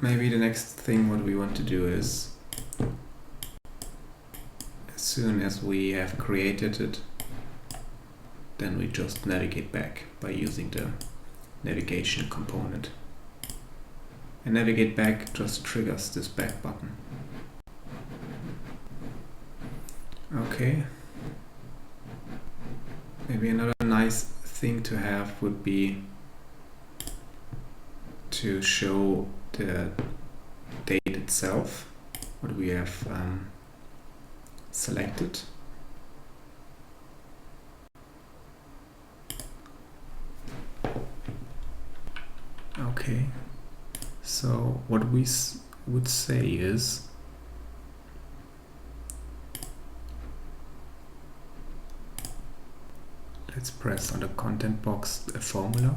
maybe the next thing what we want to do is, as soon as we have created it, then we just navigate back by using the navigation component. And navigate back just triggers this back button. Okay. Maybe another nice thing to have would be to show the date itself, what we have selected. Okay, so what we would say is let's press on the content box a formula.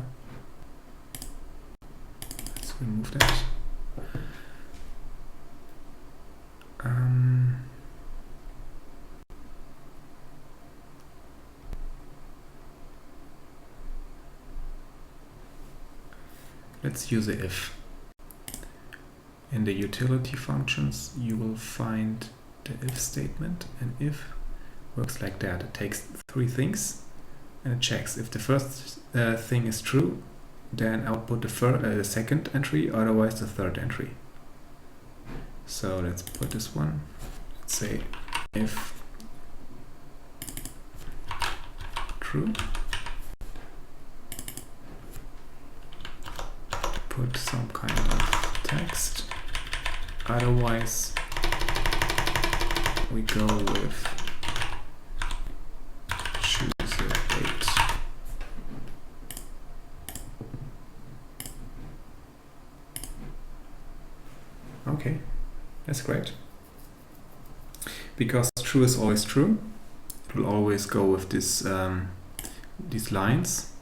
Let's remove that. Let's use a if. In the utility functions, you will find the if statement, and if works like that. It takes three things and it checks if the first thing is true, then output the second entry, otherwise the third entry. So let's put this one. Let's say if true. Put some kind of text. Otherwise, we go with choose a date. Okay, that's great. Because true is always true, it will always go with this these lines.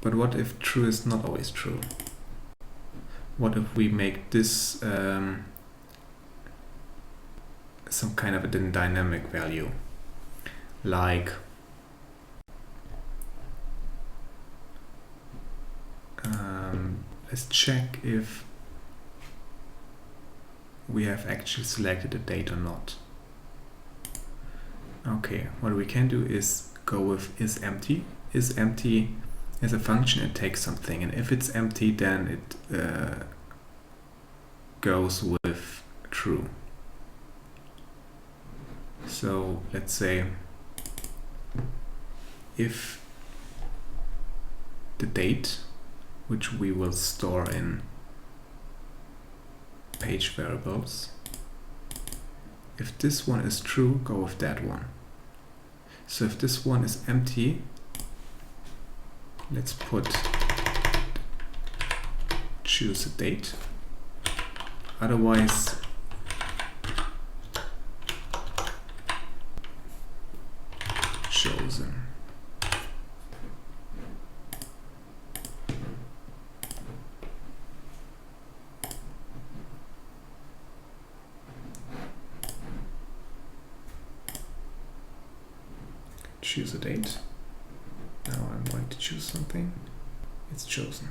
But what if true is not always true? What if we make this some kind of a dynamic value? Like let's check if we have actually selected a date or not. Okay, what we can do is go with is empty. Is empty as a function, it takes something, and if it's empty, then it goes with true. So let's say if the date, which we will store in page variables, if this one is true, go with that one. So if this one is empty, let's put choose a date. Otherwise, chosen. Choose a date. Now I'm going to choose something. It's chosen.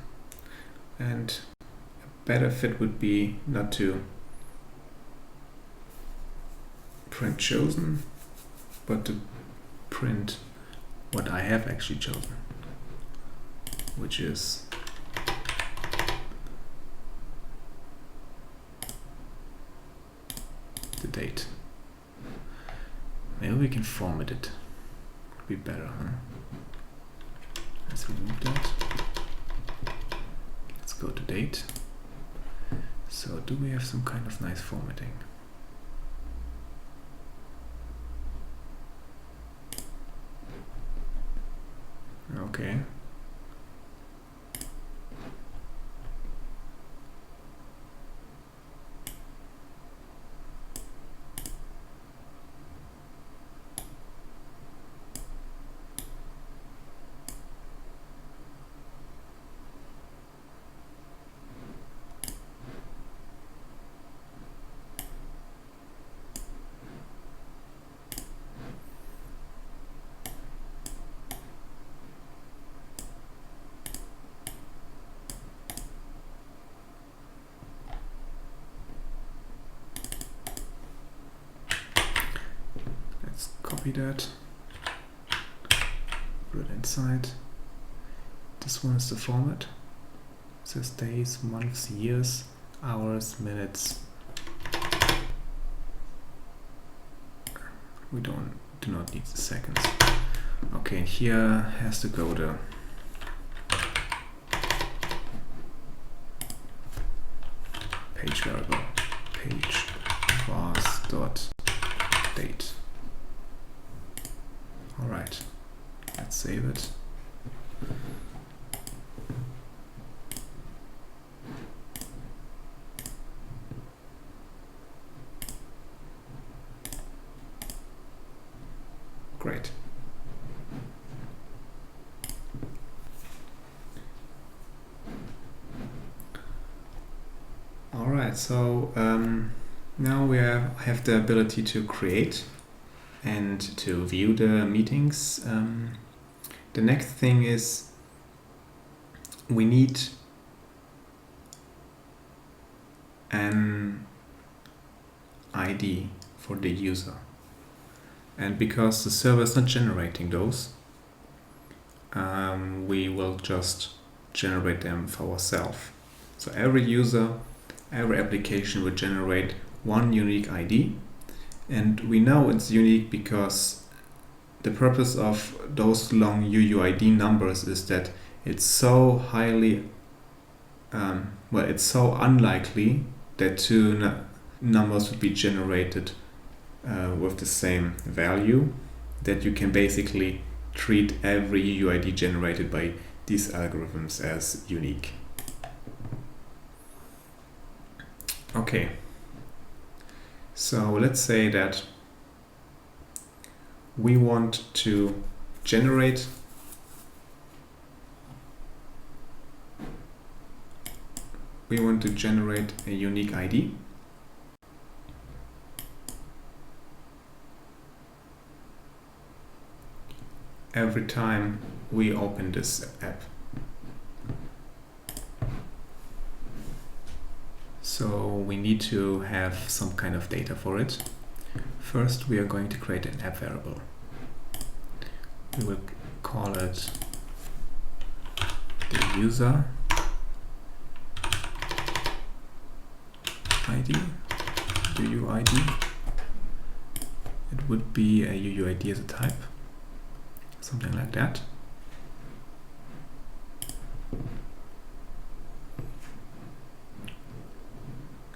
And a better fit would be not to print chosen, but to print what I have actually chosen, which is the date. Maybe we can format it. Could be better, huh? Let's remove that. Let's go to date. So do we have some kind of nice formatting? Okay. copy that, put it inside. This one is the format. It says days, months, years, hours, minutes. We do not need the seconds. Okay, and here has to go the page variable, page vars dot date. All right, let's save it. Great. All right, so now we have the ability to create and to view the meetings. The next thing is we need an ID for the user. And because the server is not generating those, we will just generate them for ourselves. So every user, every application will generate one unique ID. And we know it's unique because the purpose of those long UUID numbers is that it's so highly, it's so unlikely that two numbers would be generated with the same value that you can basically treat every UUID generated by these algorithms as unique. Okay, so let's say that we want to generate a unique ID. Every time we open this app. So we need to have some kind of data for it. First, we are going to create an app variable. We will call it the user ID, UUID. It would be a UUID as a type. Something like that.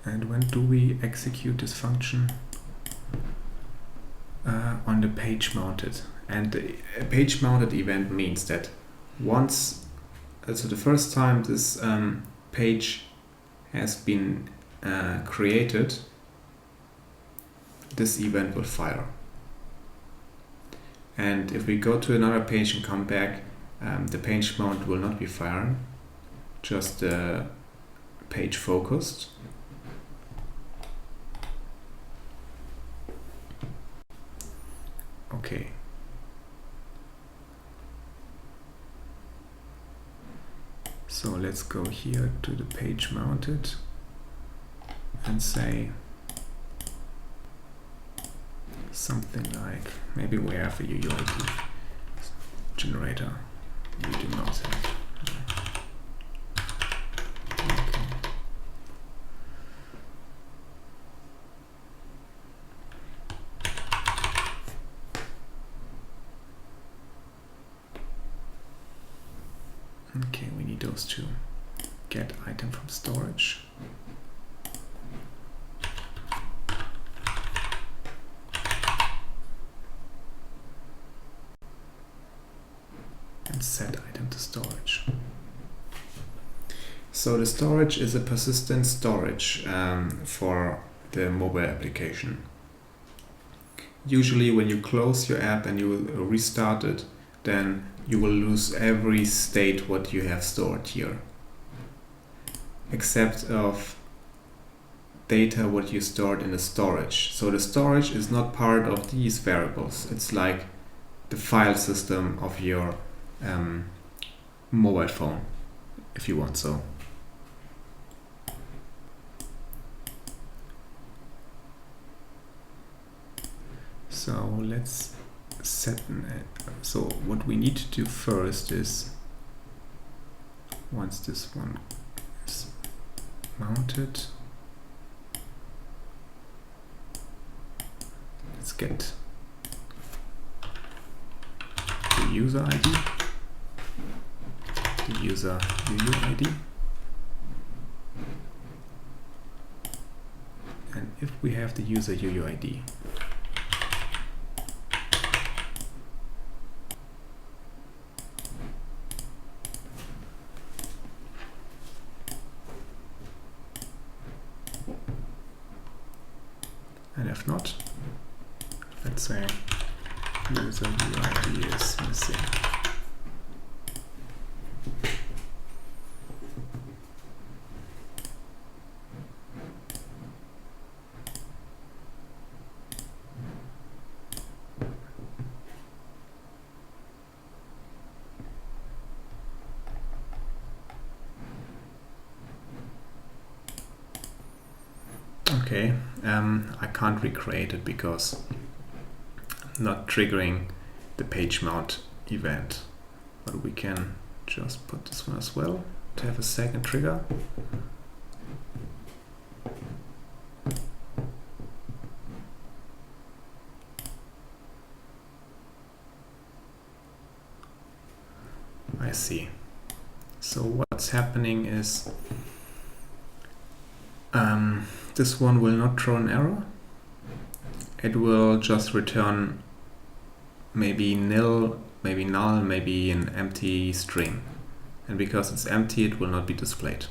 And when do we execute this function? On the page mounted. And the page mounted event means that once, so the first time this page has been created, this event will fire. And if we go to another page and come back, the page mount will not be firing, just the page focused. Okay. So let's go here to the page mounted and say something like, maybe we have a UUID generator. We do not have. Okay. Okay, we need those two. Get item from storage. And set item to storage. So the storage is a persistent storage for the mobile application. Usually when you close your app and you will restart it, then you will lose every state what you have stored here, except of data what you stored in the storage. So the storage is not part of these variables. It's like the file system of your mobile phone, if you want so. So let's set. So what we need to do first is, once this one is mounted, let's get the user ID, the user UUID, and if we have the user UUID, and if not, let's say user UUID is missing. Okay, I can't recreate it because I'm not triggering the page mount event, but we can just put this one as well to have a second trigger. I see. So what's happening is this one will not throw an error. It will just return maybe nil, maybe null, maybe an empty string. And because it's empty, it will not be displayed.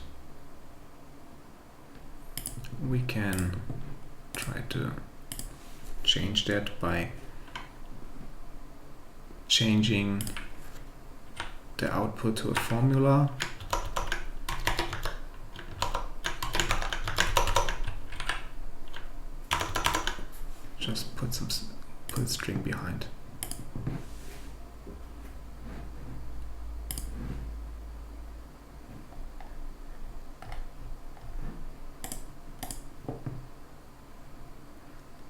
We can try to change that by changing the output to a formula. Just put a string behind.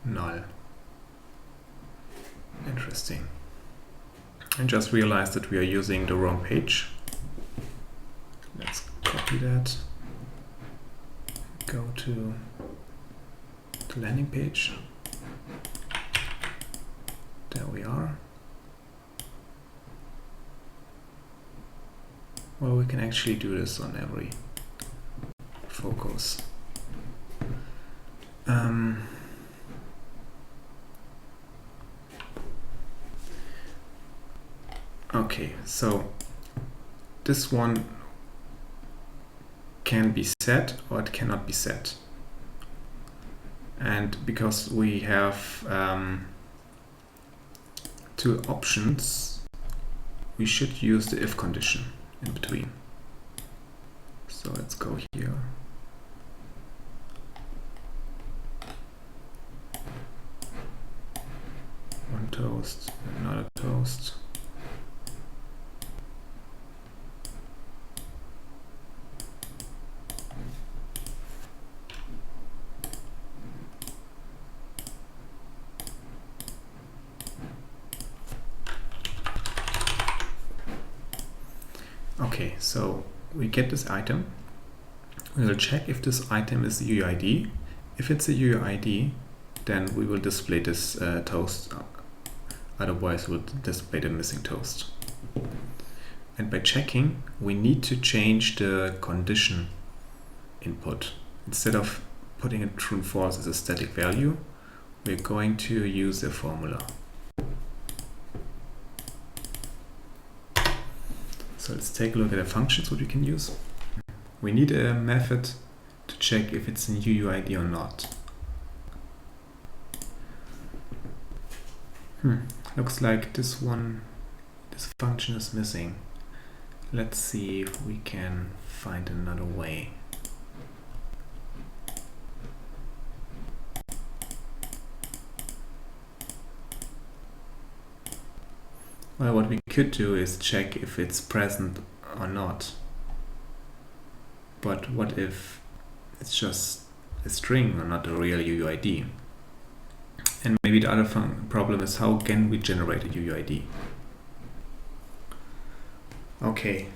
Null. Interesting. I just realized that we are using the wrong page. Let's copy that. Go to the landing page. There we are. Well, we can actually do this on every focus. Okay, so this one can be set or it cannot be set. And because we have two options, we should use the if condition in between. So let's go here. One toast, another toast. Okay, so we get this item. We will check if this item is the UUID. If it's a UUID, then we will display this toast. Otherwise, we'll display the missing toast. And by checking, we need to change the condition input. Instead of putting it true and false as a static value, we're going to use a formula. So let's take a look at the functions what we can use. We need a method to check if it's an UUID or not. Looks like this function is missing. Let's see if we can find another way. Well, what we could do is check if it's present or not. But what if it's just a string or not a real UUID? And maybe the other problem is, how can we generate a UUID? Okay,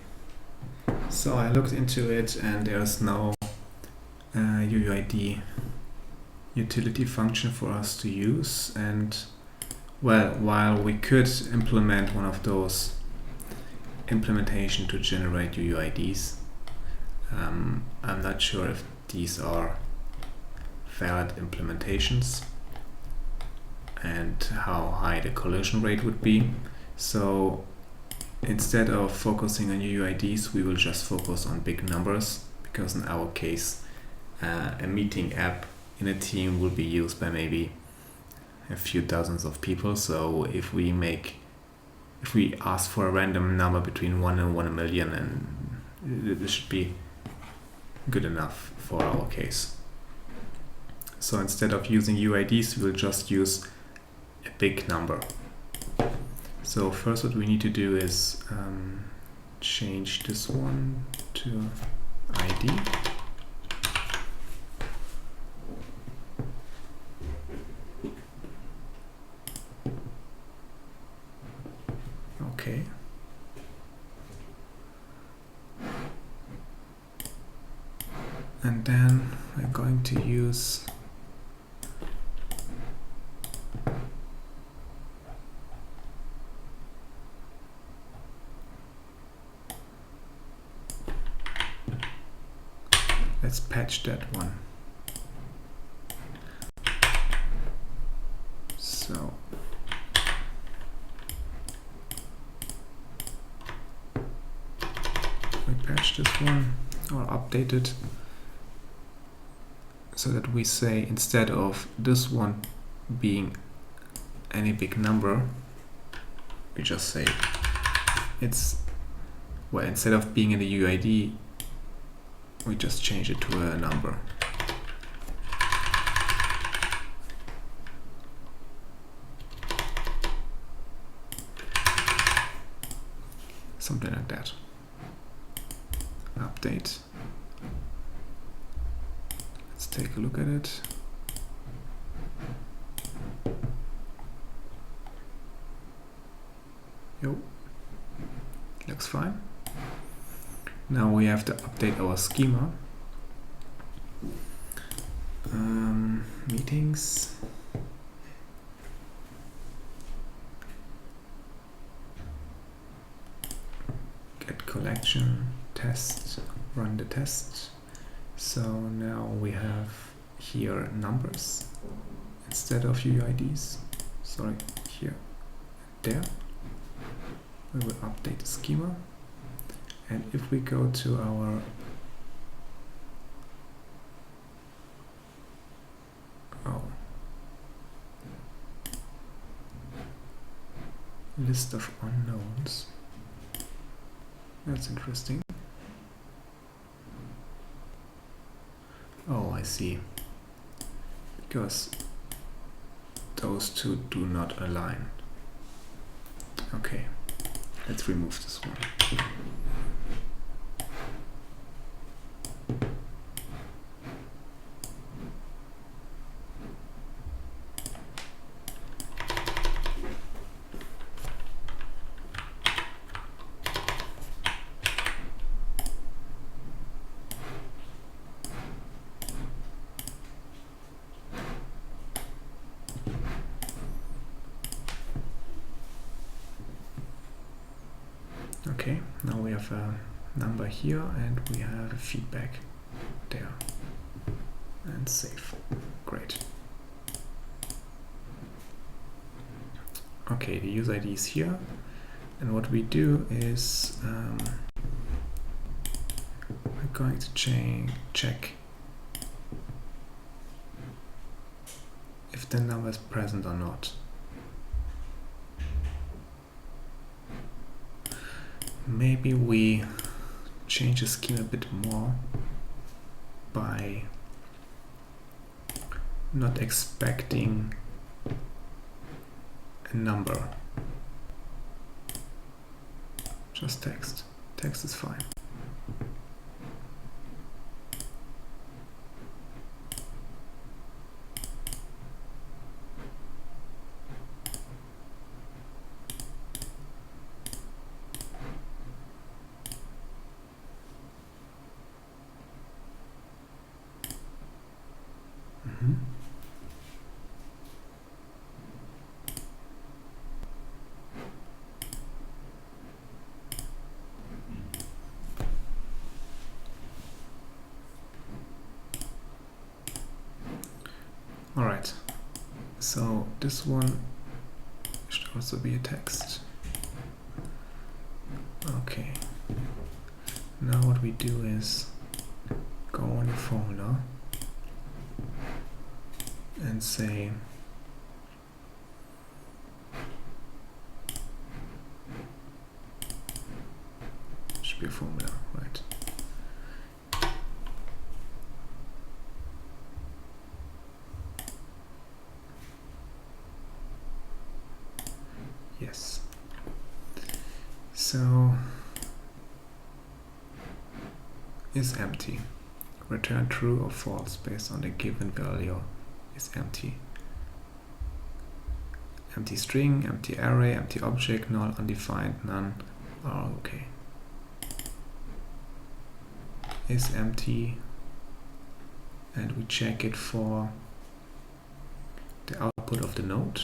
so I looked into it and there's no UUID utility function for us to use. And well, while we could implement one of those implementation to generate UUIDs, I'm not sure if these are valid implementations and how high the collision rate would be. So instead of focusing on UUIDs, we will just focus on big numbers, because in our case, a meeting app in a team will be used by maybe a few dozens of people. So if we ask for a random number between 1 and 1 million, and this should be good enough for our case. So instead of using UUIDs, we'll just use a big number. So first what we need to do is change this one to ID. Okay. And then we're going to use let's patch that one. So we patch this one or update it so that we say, instead of this one being any big number, we just say it's, well, instead of being in the UUID, we just change it to a number. Something like that. Update. Let's take a look at it. Yo, looks fine. Now we have to update our schema. Meetings. Get collection, test, run the test. So now we have here numbers instead of UUIDs. Sorry, here, there. We will update the schema. And if we go to our list of unknowns, that's interesting. Oh, I see. Because those two do not align. Okay, let's remove this one. Okay, now we have a number here and we have a feedback there. And save. Great. Okay, the user ID is here. And what we do is we're going to check if the number is present or not. Maybe we change the schema a bit more by not expecting a number. Just text. Text is fine. Alright, so this one should also be a text. Okay, now what we do is go on the folder and say should be a formula, right? Yes. So is empty. Return true or false based on the given value is empty. Empty string, empty array, empty object, null, undefined, none are okay. Is empty, and we check it for the output of the node.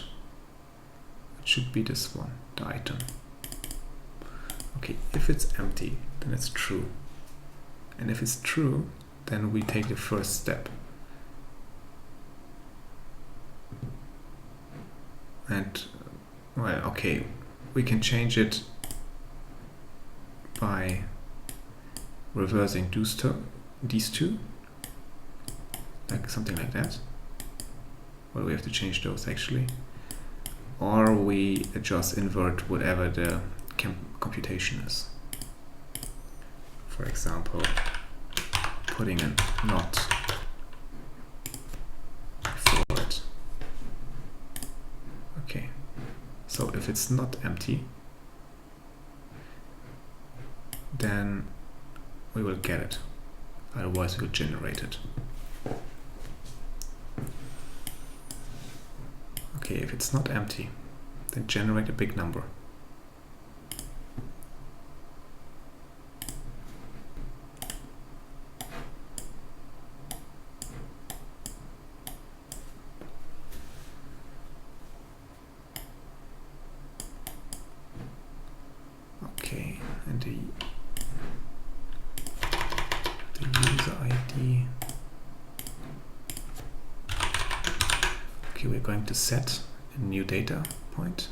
It should be this one, the item. Okay, if it's empty, then it's true. And if it's true, then we take the first step. And, well, okay, we can change it by reversing these two, like something like that. Well, we have to change those actually. Or we just invert whatever the computation is. For example, putting a not before it. Okay, so if it's not empty, then we will get it. Otherwise, we'll generate it. Okay, if it's not empty, then generate a big number. Okay, and the user ID. Okay, we're going to set a new data point,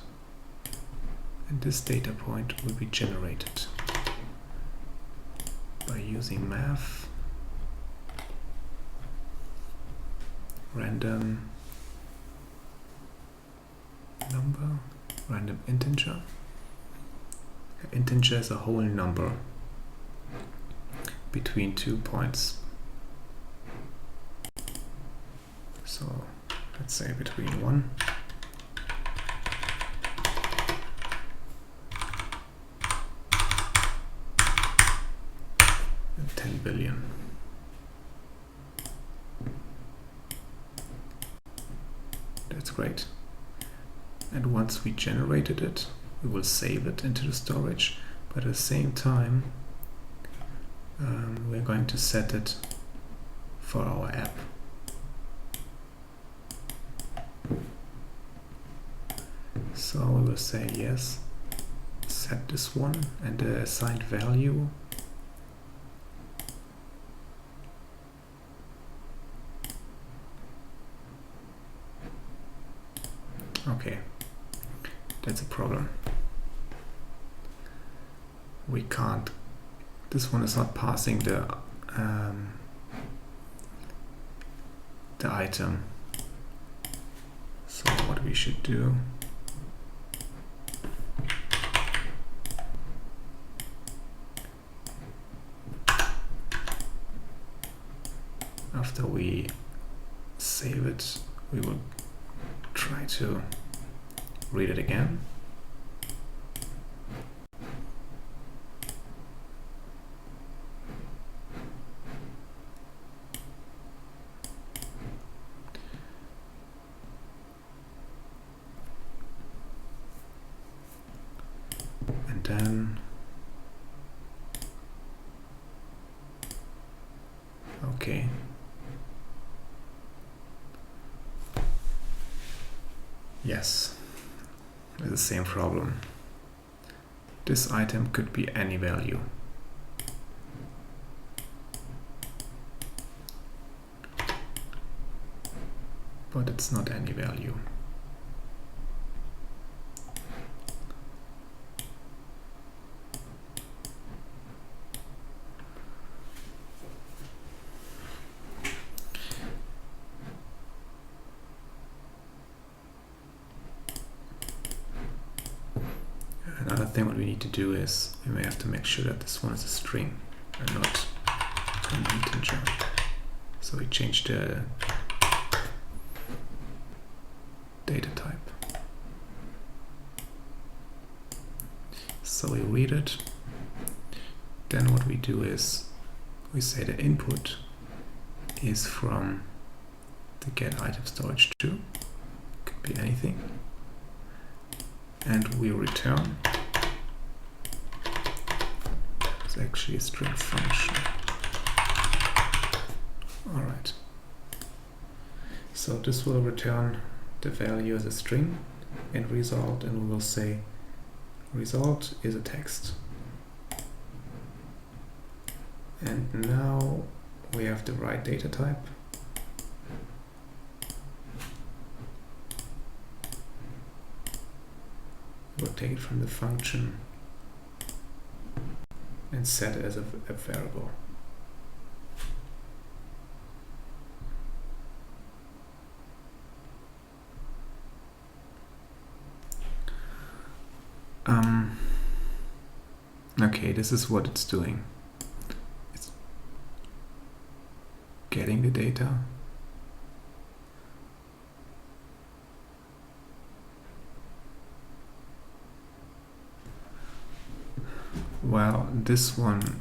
and this data point will be generated by using math random number, random integer. Integer is a whole number between 2 points. So let's say between 1 and 10 billion. That's great. And once we generated it, we will save it into the storage, but at the same time we're going to set it for our app. So we will say yes, set this one, and the assigned value okay, that's a problem. We can't, this one is not passing the item. So what we should do, after we save it, we will try to read it again. And then okay. Yes, it's the same problem. This item could be any value. but it's not any value. Another thing what we need to do is we may have to make sure that this one is a string and not an integer. So we change the data type. So we read it. Then what we do is we say the input is from the get item storage 2. Could be anything. And we return. It's actually a string function. Alright. So this will return the value as a string in result, and we will say result is a text. And now we have the right data type. We'll take it from the function and set it as a variable. Okay, this is what it's doing. It's getting the data. Well, this one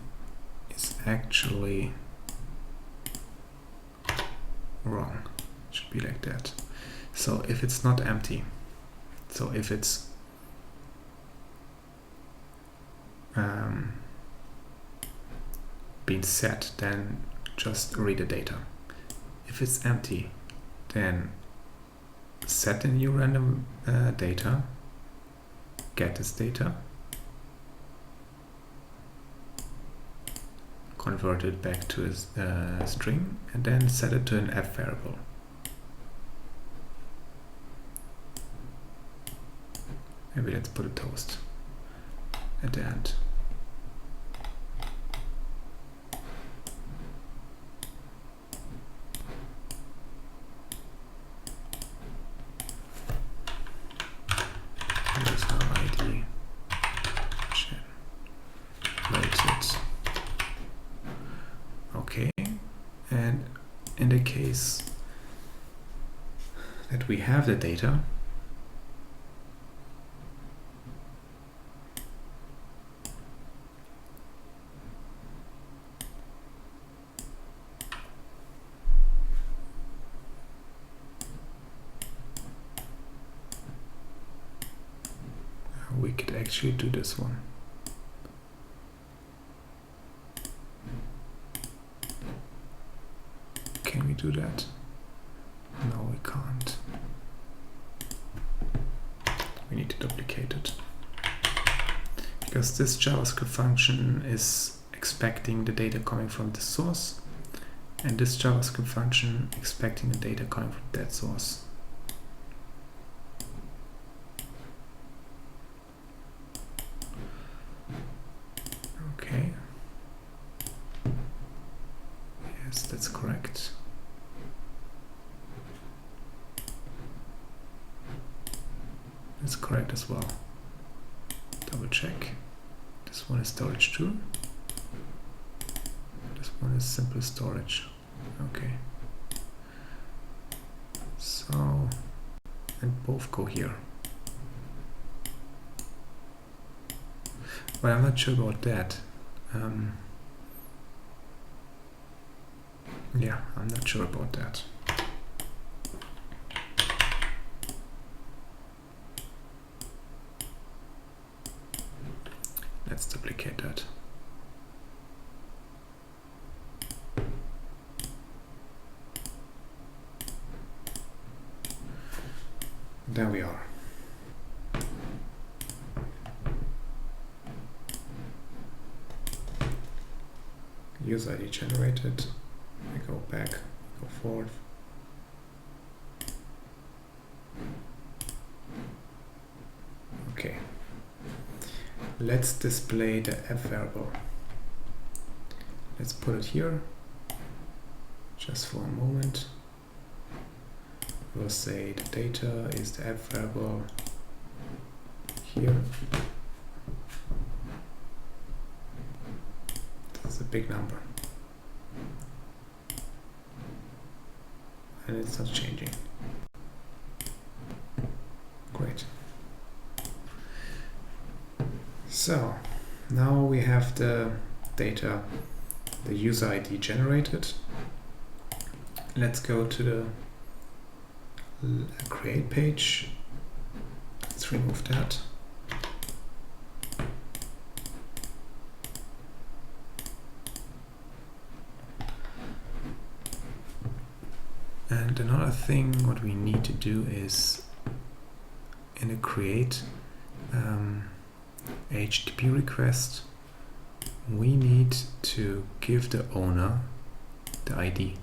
is actually wrong. It should be like that. So if it's not empty, so if it's been set, then just read the data. If it's empty, then set the new random data, get this data, convert it back to a string, and then set it to an f variable. Maybe let's put a toast at the end. Here's our ID. Generated. Okay, and in the case that we have the data, we could actually do this one. Can we do that? No, we can't. We need to duplicate it. Because this JavaScript function is expecting the data coming from the source, and this JavaScript function expecting the data coming from that source. Okay. Yes, that's correct. That's correct as well. Double check. This one is storage 2. This one is simple storage. Okay. So, and both go here. But I'm not sure about that. Yeah, I'm not sure about that. Let's duplicate that. There we are. User ID generated. We go back, go forward. let's display the app variable. Let's put it here just for a moment. We'll say the data is the app variable here. That's a big number. And it's not changing. Great. So now we have the data, the user ID generated. Let's go to the create page. Let's remove that. And another thing what we need to do is in a create HTTP request, we need to give the owner the ID.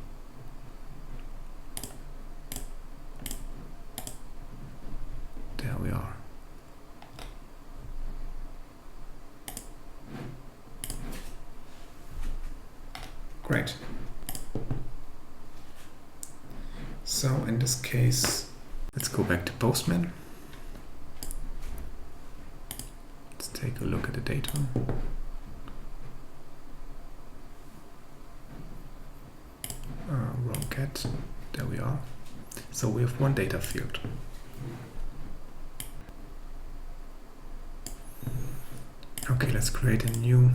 There we are. Great. So in this case, let's go back to Postman. Let's take a look at the data. Wrong cat. There we are. So we have one data field. Okay, let's create a new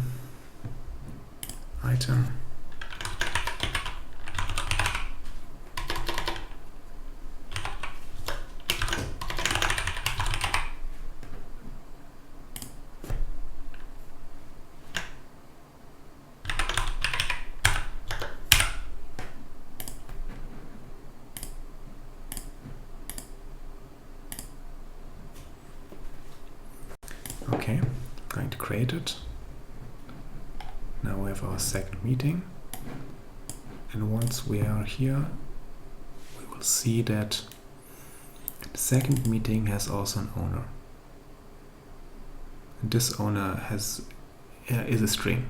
item. Okay, I'm going to create it. Now we have our second meeting. And once we are here, we will see that the second meeting has also an owner. And this owner is a string.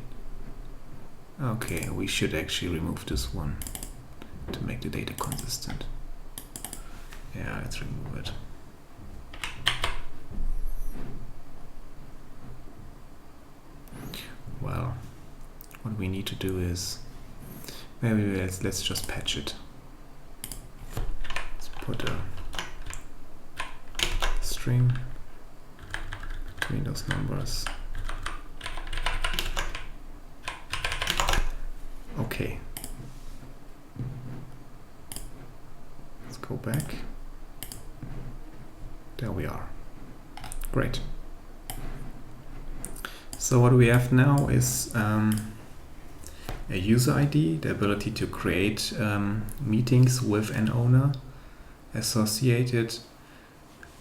Okay, we should actually remove this one to make the data consistent. Yeah, let's remove it. Well, what we need to do is maybe let's just patch it. Let's put a string between those numbers. Okay. Let's go back. There we are. Great. So what we have now is a user ID, the ability to create meetings with an owner associated.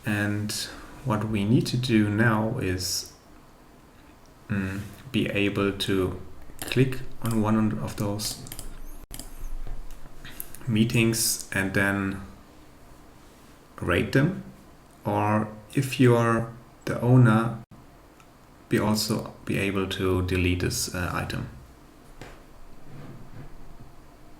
And what we need to do now is be able to click on one of those meetings and then rate them. Or if you're the owner, also be able to delete this item.